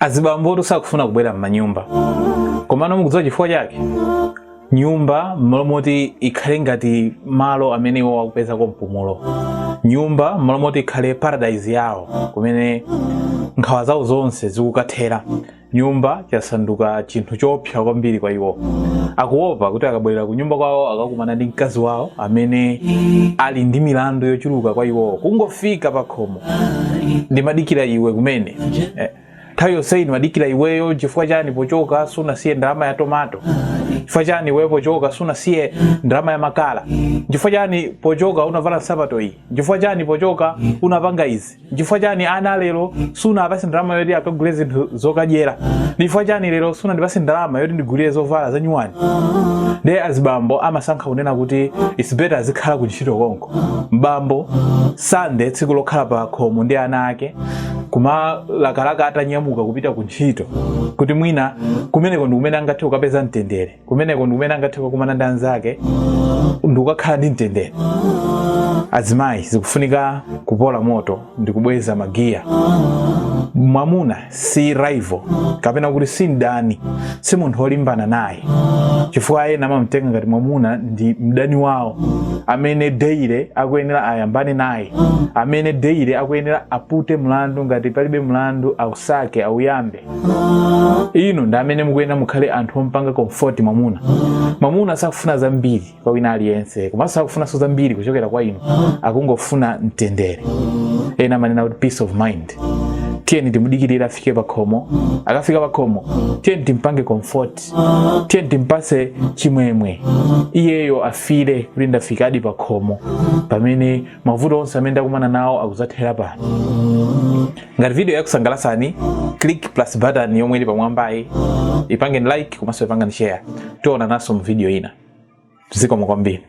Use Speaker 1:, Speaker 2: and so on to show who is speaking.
Speaker 1: Azibambo sakufuna kubwera m'manyumba. Komano mukudziwa chifukwa chake. Nyumba mlomoti ikhale ngati malo amene iwo akupeza ko mpumulo. Nyumba mlomoti ikhale paradise yawo kumene nkhawa zawo zonse zikukathera. Nyumba yasanduka chinthu chopsa kwambiri kwa iwo. Akuopa kuti akabwerera ku nyumba kwawo akakumana ndi mkazi wawo amene ali ndi milandu yochuluka kwa iwo. Kungofika pa khomo ndimadikira iwe kumene. Nthawi yonse ndimadikira iweyo chifukwa chani pochoka sunasiye ndalama ya tomato. Chifukwa chani iweyo pochoka sunasiye ndalama ya makala. Chifukwa chani pochoka unavala sapato iyi. Chifukwa chani pochoka unapanga izi. Chifukwa chani ana lero sunapase ndalama yoti akagule zinthu zokadyera. Chifukwa chani lero sunandipase ndalama yoti ndigulire zovala za nyuwani. Ndiye Azibambo amasankha kunena kuti it's better azikhala ku ntchito konko. Mbambo Sunday tsiku lokhala pa khomo ndi ana ake lakalaka atanyamuka kupita ku ntchito kuti mwina kumeneko ndi kumene angathe kukapeza mtendere, kumeneko ndi kumene angathe kukumana ndi anzake ndi kukakhala ndi mtendere. Azimayi zikufunika kupola moto ndi kubweza magiya. Mwamuna si rival kapena kuti si mdani, si munthu olimbana naye. Chifukwa ena amamtenga ngati mwamuna ndi mdani wawo amene deire akuyenera ayambane naye, amene deire akuyenera apute mlandu ngati palibe mlandu ausake auyambe. Ino ndi amene mukuyenera mukhale anthu ompanga comfort mwamuna. Mwamuna sakufuna zambiri kwa wina aliyense, komanso sakufuna zambiri kuchokera kwa inu, akungofuna mtendere. Ena amanena kuti peace of mind. Tiyeni timudikirira afike pa khomo, akafika pa khomo tiyeni timpange comfort, tiyeni timpase chimwemwe iyeyo afire kuti ndafika adi pa khomo pamene mavuto onse amene ndakumana nawo akuzathera pano. Ngati video yakusangalasani, click plus button yomwe ili pamwambayi, ipangeni like komanso ipangeni share. Tiona naso mu video ina. Zikomo kwambiri.